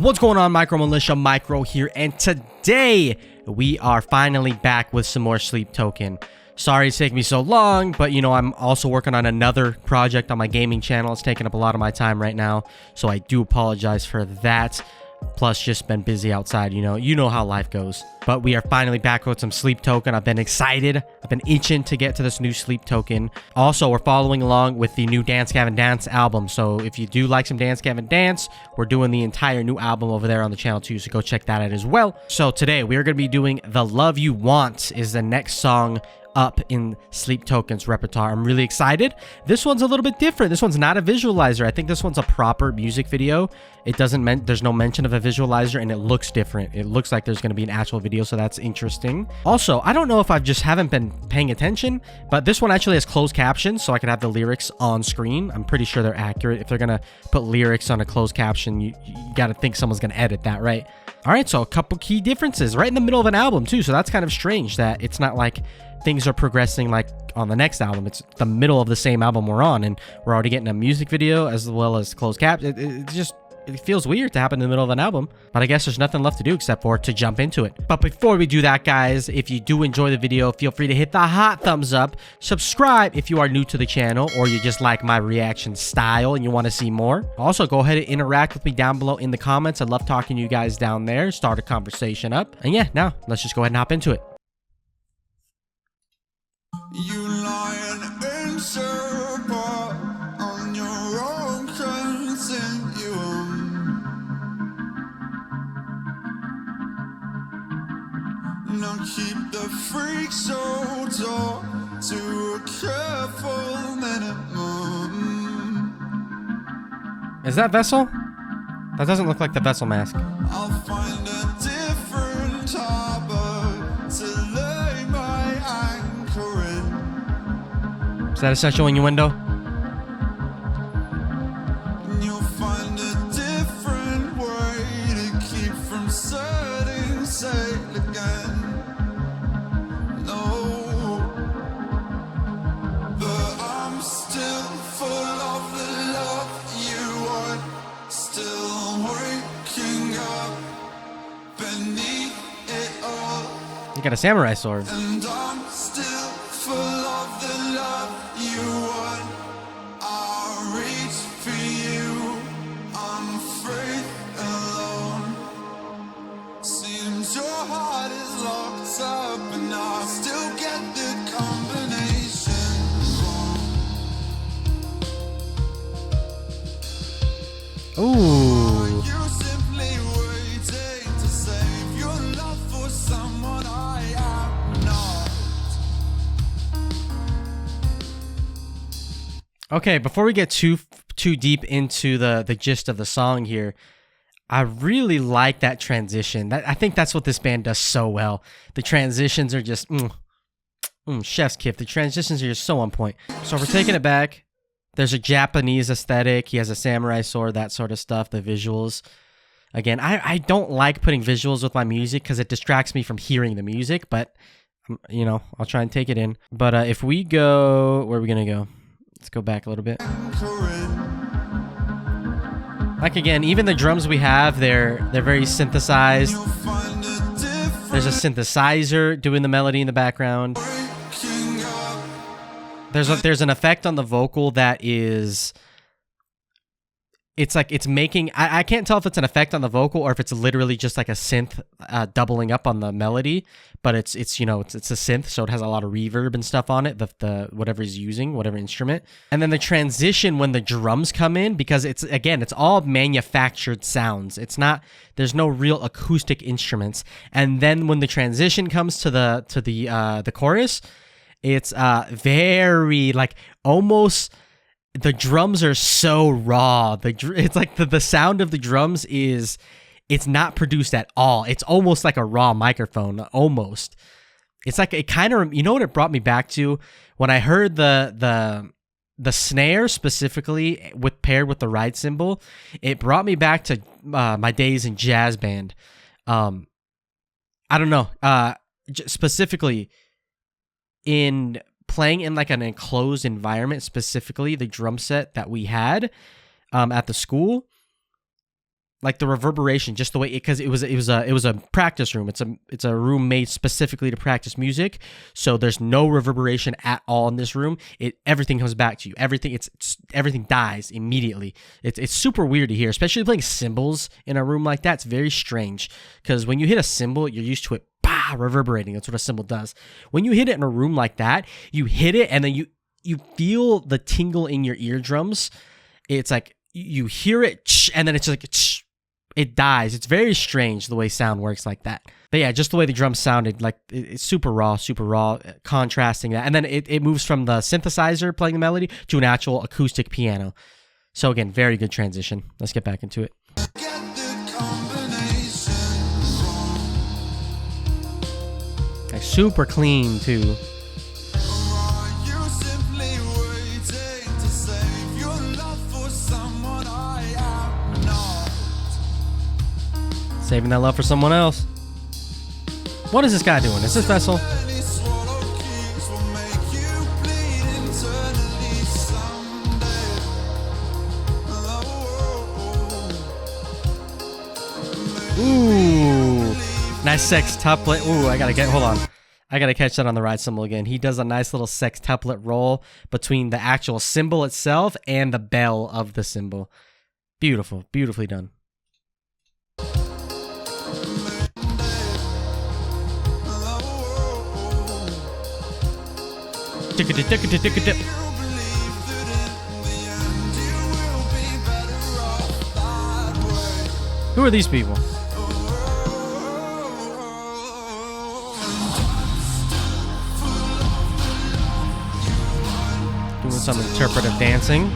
What's going on, Micro Militia? Micro here, and today we are finally back with some more Sleep Token. Sorry it's taking me so long, but you know, I'm also working on another project on my gaming channel. It's taking up a lot of my time right now, so I do apologize for that. Plus, just been busy outside, you know how life goes. But we are finally back with some Sleep Token. I've been excited. I've been itching to get to this new Sleep Token. Also, we're following along with the new Dance Gavin Dance album. So if you do like some Dance Gavin Dance, we're doing the entire new album over there on the channel too. So go check that out as well. So today we are going to be doing The Love You Want is the next song up in Sleep Token's repertoire. I'm really excited. This one's a little bit different. This one's not a visualizer. I think this one's a proper music video. It doesn't there's no mention of a visualizer, and it looks different. It looks like there's going to be an actual video, so that's interesting. Also, I don't know if I just haven't been paying attention, but this one actually has closed captions, so I could have the lyrics on screen. I'm pretty sure they're accurate. If they're going to put lyrics on a closed caption, you got to think someone's going to edit that, right? All right, so a couple key differences right in the middle of an album too, so that's kind of strange that it's not like things are progressing like on the next album. It's the middle of the same album we're on, and we're already getting a music video as well as closed cap. It feels weird to happen in the middle of an album, but I guess there's nothing left to do except for to jump into it. But before we do that, guys, if you do enjoy the video, feel free to hit the hot thumbs up, subscribe if you are new to the channel, or you just like my reaction style and you want to see more. Also, go ahead and interact with me down below in the comments. I love talking to you guys down there. Start a conversation up. And yeah, now let's just go ahead and hop into it. You lying in circle on your own continuum. Now keep the freak show talk to a careful minimum. Is that Vessel? That doesn't look like the Vessel mask. I'll find a different harbor to lay my anchor in. Is that essential innuendo? And you'll find a different way to keep from setting sail again. No, but I'm still full of the love you want. Still waking up beneath it all. You got a samurai sword. And I'm still full of the love you want. I'll reach for you. I'm afraid alone. Seems your heart is locked up, and I still get the combination wrong. Ooh. You simply waiting to save your love for someone I am not. Okay, before we get too deep into the gist of the song here, I really like that transition. I think that's what this band does so well. The transitions are just chef's kiss. The transitions are just so on point. So if we're taking it back, there's a Japanese aesthetic. He has a samurai sword, that sort of stuff. The visuals. Again, I don't like putting visuals with my music because it distracts me from hearing the music. But you know, I'll try and take it in. But if we go, where are we gonna go? Let's go back a little bit. Like again, even the drums we have, they're very synthesized. There's a synthesizer doing the melody in the background. There's an effect on the vocal that is, it's like it's making, I can't tell if it's an effect on the vocal or if it's literally just like a synth doubling up on the melody, but it's a synth, so it has a lot of reverb and stuff on it, the whatever he's using, whatever instrument. And then the transition when the drums come in, because it's all manufactured sounds. There's no real acoustic instruments. And then when the transition comes to the chorus, it's very like almost, the drums are so raw. It's like the sound of the drums it's not produced at all. It's almost like a raw microphone, almost. It's like it kind of, you know what it brought me back to? When I heard the snare specifically paired with the ride cymbal, it brought me back to my days in jazz band. I don't know, specifically in playing in like an enclosed environment, specifically the drum set that we had at the school. like the reverberation, just the way because it was a practice room. It's a room made specifically to practice music, so there's no reverberation at all in this room. Everything comes back to you. Everything dies immediately. It's super weird to hear, especially playing cymbals in a room like that. It's very strange because when you hit a cymbal, you're used to it reverberating. That's what a cymbal does. When you hit it in a room like that, you hit it and then you feel the tingle in your eardrums. It's like you hear it and then it's like it dies. It's very strange the way sound works like that. But yeah, just the way the drums sounded, like it's super raw, contrasting that. And then it moves from the synthesizer playing the melody to an actual acoustic piano. So again, very good transition. Let's get back into it. Like super clean too. Saving that love for someone else. What is this guy doing? Is this Vessel? Ooh. Nice sextuplet. Ooh, hold on. I gotta catch that on the right cymbal again. He does a nice little sextuplet roll between the actual cymbal itself and the bell of the cymbal. Beautiful. Beautifully done. Who are these people? Doing some interpretive dancing.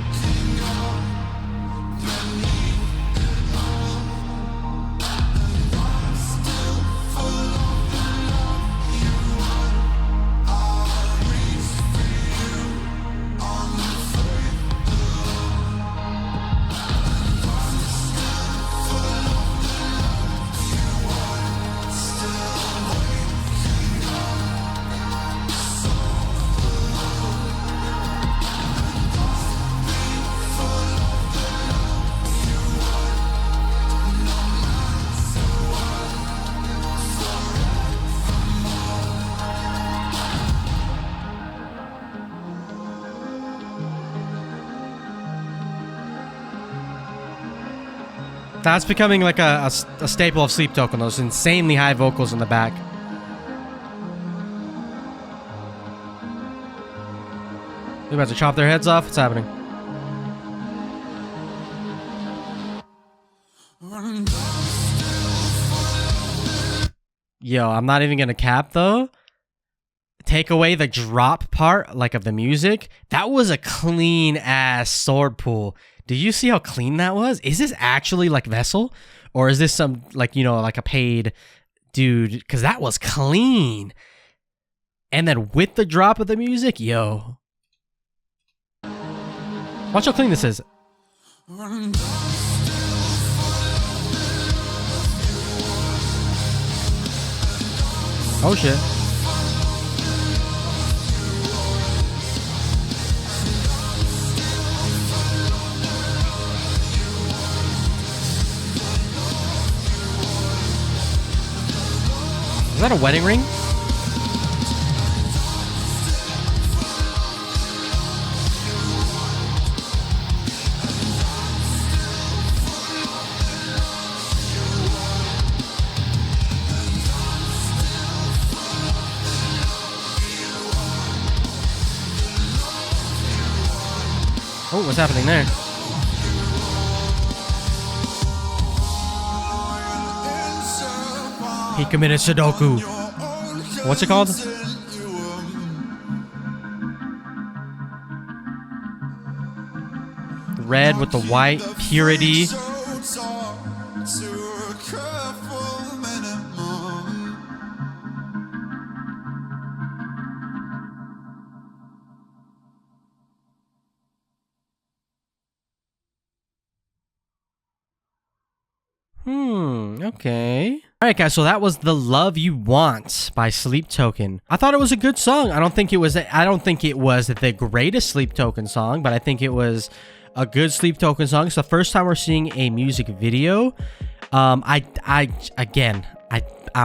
That's becoming like a staple of Sleep Token, those insanely high vocals in the back. We about to chop their heads off? What's happening? Yo, I'm not even gonna cap though. Take away the drop part, like of the music. That was a clean ass sword pull. Did you see how clean that was? Is this actually like Vessel? Or is this some, like, you know, like a paid dude? Because that was clean. And then with the drop of the music, yo. Watch how clean this is. Oh shit. Is that a wedding ring? Oh, what's happening there? He committed Sudoku. What's it called? Red with the white. Purity. Okay. Alright guys, so that was The Love You Want by Sleep Token. I thought it was a good song. I don't think it was the greatest Sleep Token song, but I think it was a good Sleep Token song. It's the first time we're seeing a music video. I'm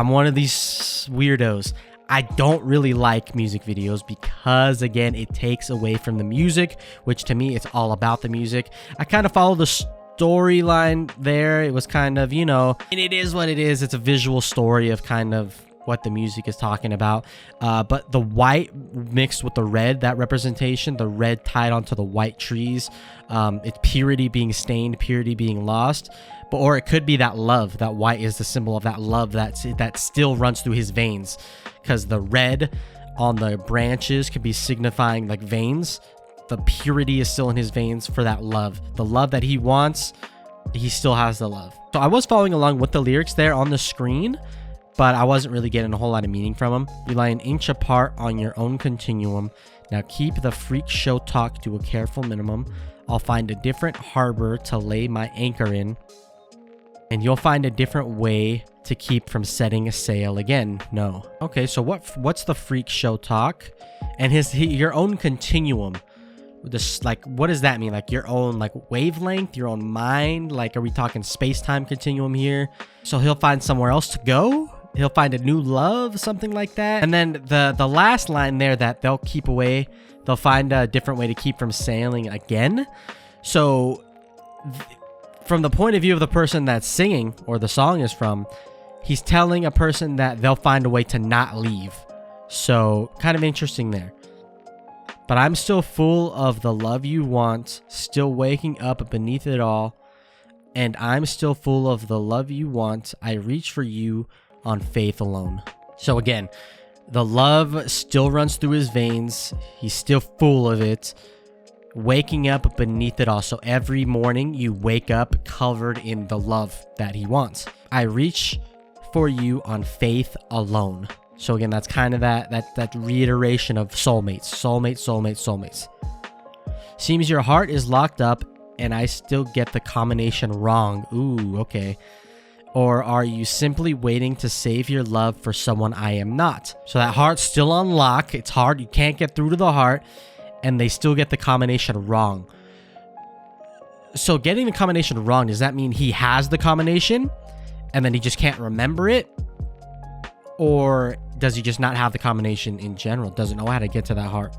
one of these weirdos. I don't really like music videos because, again, it takes away from the music, which to me, it's all about the music. I kind of follow the storyline there. It was kind of, you know, and it is what it is. It's a visual story of kind of what the music is talking about. But the white mixed with the red, that representation, the red tied onto the white trees, it's purity being stained, purity being lost. Or it could be that love. That white is the symbol of that love that still runs through his veins, because the red on the branches could be signifying like veins. The purity is still in his veins for that love. The love that he wants, he still has the love. So I was following along with the lyrics there on the screen, but I wasn't really getting a whole lot of meaning from them. You lie an inch apart on your own continuum. Now keep the freak show talk to a careful minimum. I'll find a different harbor to lay my anchor in, and you'll find a different way to keep from setting a sail again. No. Okay, so what's the freak show talk? And your own continuum. This, like, what does that mean? Like your own like wavelength, your own mind? Like, are we talking space-time continuum here? So he'll find somewhere else to go? He'll find a new love, something like that. And then the last line there, that they'll keep away, they'll find a different way to keep from sailing again. So from the point of view of the person that's singing, or the song is from, he's telling a person that they'll find a way to not leave. So kind of interesting there. But I'm still full of the love you want, still waking up beneath it all. And I'm still full of the love you want. I reach for you on faith alone. So again, the love still runs through his veins. He's still full of it. Waking up beneath it all. So every morning you wake up covered in the love that he wants. I reach for you on faith alone. So again, that's kind of that reiteration of soulmates. Seems your heart is locked up and I still get the combination wrong. Ooh, okay. Or are you simply waiting to save your love for someone I am not? So that heart's still on lock. It's hard. You can't get through to the heart, and they still get the combination wrong. So getting the combination wrong, does that mean he has the combination and then he just can't remember it? Or does he just not have the combination in general? Doesn't know how to get to that heart?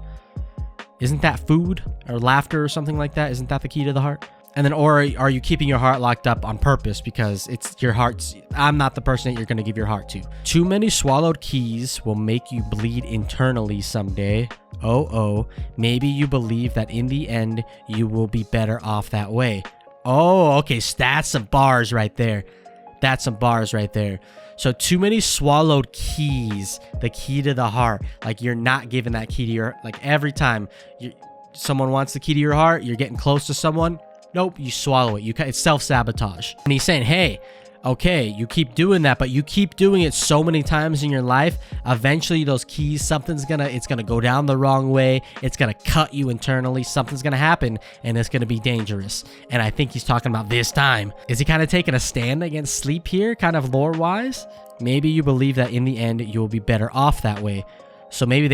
Isn't that food or laughter or something like that? Isn't that the key to the heart? And then, or are you keeping your heart locked up on purpose because it's your heart's, I'm not the person that you're going to give your heart to. Too many swallowed keys will make you bleed internally someday. Oh, maybe you believe that in the end, you will be better off that way. Oh, okay, so that's some bars right there. That's some bars right there. So too many swallowed keys, the key to the heart. Like you're not giving that key to your, like every time someone wants the key to your heart, you're getting close to someone. Nope, you swallow it. It's self-sabotage. And he's saying, hey, okay, you keep doing that, but you keep doing it so many times in your life, eventually those keys, it's gonna go down the wrong way. It's gonna cut you internally. Something's gonna happen, and it's gonna be dangerous. And I think he's talking about this time. Is he kind of taking a stand against sleep here, kind of lore-wise? Maybe you believe that in the end, you'll be better off that way. So maybe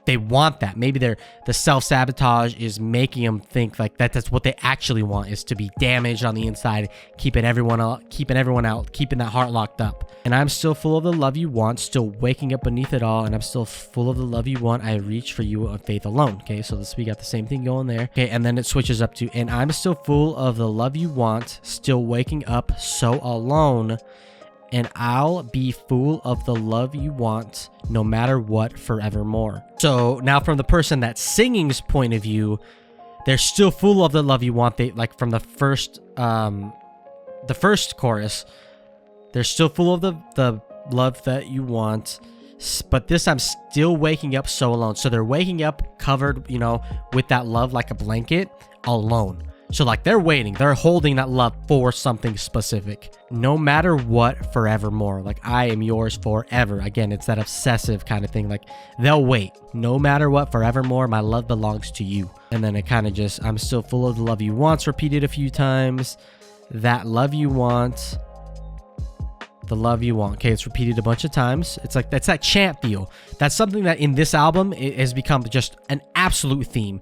they want that. Maybe the self-sabotage is making them think like that's what they actually want, is to be damaged on the inside, keeping everyone out, keeping that heart locked up. And I'm still full of the love you want, still waking up beneath it all, and I'm still full of the love you want. I reach for you on faith alone. Okay, so we got the same thing going there. Okay, and then it switches up to, and I'm still full of the love you want, still waking up so alone. And I'll be full of the love you want, no matter what, forevermore. So now from the person that's singing's point of view, they're still full of the love you want. They, like from the first chorus, they're still full of the love that you want. But this I'm still waking up so alone. So they're waking up covered, with that love like a blanket, alone. So like they're waiting, they're holding that love for something specific. No matter what, forevermore. Like I am yours forever. Again, it's that obsessive kind of thing. Like they'll wait. No matter what, forevermore, my love belongs to you. And then it kind of just, I'm still full of the love you want's repeated a few times. That love you want. The love you want. Okay, it's repeated a bunch of times. It's like, that's that chant feel. That's something that in this album, it has become just an absolute theme.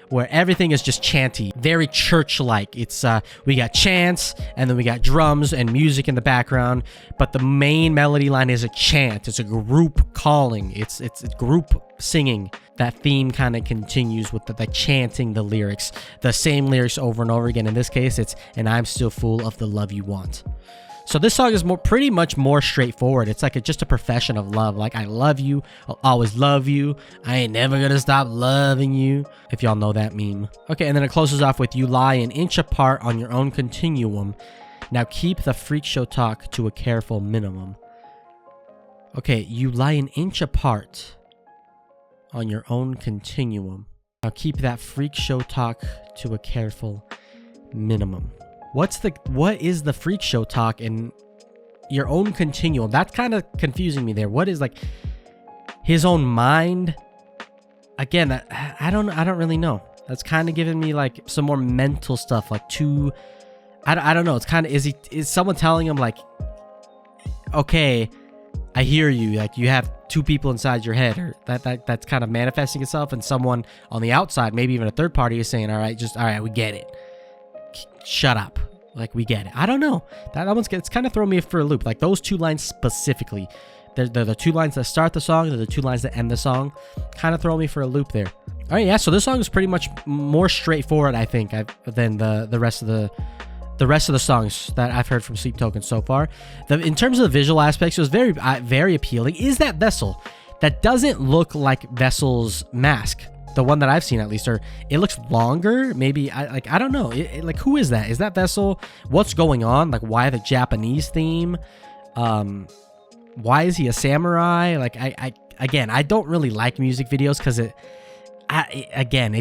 where everything is just chanty, very church-like. It's we got chants, and then we got drums and music in the background, but the main melody line is a chant. It's a group calling. It's a group singing. That theme kind of continues with the chanting the lyrics, the same lyrics over and over again. In this case, it's "And I'm still full of the love you want." So this song is pretty much more straightforward. It's like just a profession of love. Like, I love you. I'll always love you. I ain't never gonna stop loving you. If y'all know that meme. Okay, and then it closes off with "You lie an inch apart on your own continuum. Now keep the freak show talk to a careful minimum." Okay, you lie an inch apart on your own continuum. Now keep that freak show talk to a careful minimum. What is the freak show talk in your own continuum? That's kind of confusing me there. What is, like, his own mind? Again, I don't really know. That's kind of giving me like some more mental stuff, like I don't know. It's kind of, is someone telling him like, okay, I hear you, like you have two people inside your head, or that's kind of manifesting itself, and someone on the outside, maybe even a third party, is saying, all right, we get it. Shut up. Like, we get it. I don't know. It's kind of throwing me for a loop. Like, those two lines specifically, they're the two lines that start the song, they're the two lines that end the song. Kind of throw me for a loop there. All right, yeah. So this song is pretty much more straightforward, I think, than the rest of the songs that I've heard from Sleep Token so far. In terms of the visual aspects, it was very, very appealing. Is that Vessel? That doesn't look like Vessel's mask. The one that I've seen, at least, or it looks longer. Maybe I don't know. Like, who is that? Is that Vessel? What's going on? Like, why the Japanese theme? Why is he a samurai? Like, I don't really like music videos because it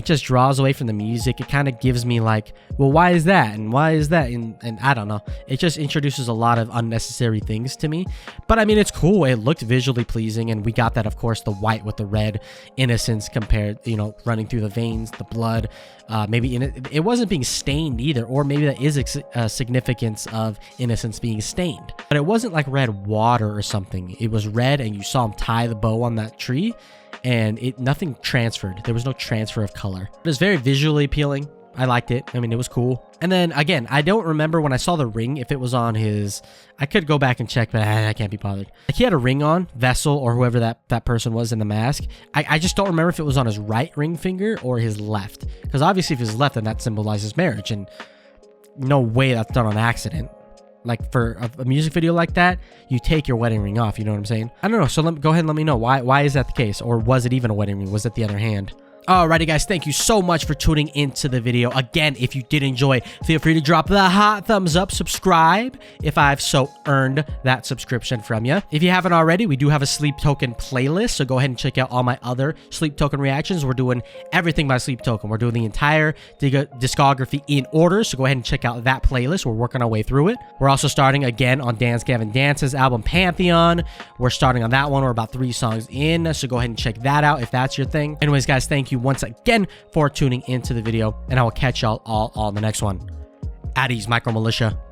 just draws away from the music. It kind of gives me like, well, why is that? And why is that? And I don't know. It just introduces a lot of unnecessary things to me. But I mean, it's cool. It looked visually pleasing. And we got that, of course, the white with the red innocence compared, running through the veins, the blood. Maybe it wasn't being stained either. Or maybe that is a significance of innocence being stained. But it wasn't like red water or something. It was red, and you saw him tie the bow on that tree. And nothing transferred. There was no transfer of color. It was very visually appealing. I liked it. I mean, it was cool. And then again, I don't remember when I saw the ring, if it was on his, I could go back and check, but I can't be bothered. Like, he had a ring on, Vessel, or whoever that person was in the mask. I just don't remember if it was on his right ring finger or his left. Because obviously if it's left, then that symbolizes marriage. And no way that's done on accident. Like, for a music video like that, you take your wedding ring off. You know what I'm saying? I don't know. So go ahead and let me know. Why is that the case? Or was it even a wedding ring? Was it the other hand? Alrighty, guys, thank you so much for tuning into the video. Again, if you did enjoy, feel free to drop the hot thumbs up, subscribe if I've so earned that subscription from you. If you haven't already, we do have a Sleep Token playlist, so go ahead and check out all my other Sleep Token reactions. We're doing everything by Sleep Token. We're doing the entire discography in order, so go ahead and check out that playlist. We're working our way through it. We're also starting again on Dance Gavin Dance's album Pantheon. We're starting on that one. We're about 3 songs in, so go ahead and check that out if that's your thing. Anyways, guys, thank you once again for tuning into the video, and I will catch y'all all on the next one. At ease, Micro Militia.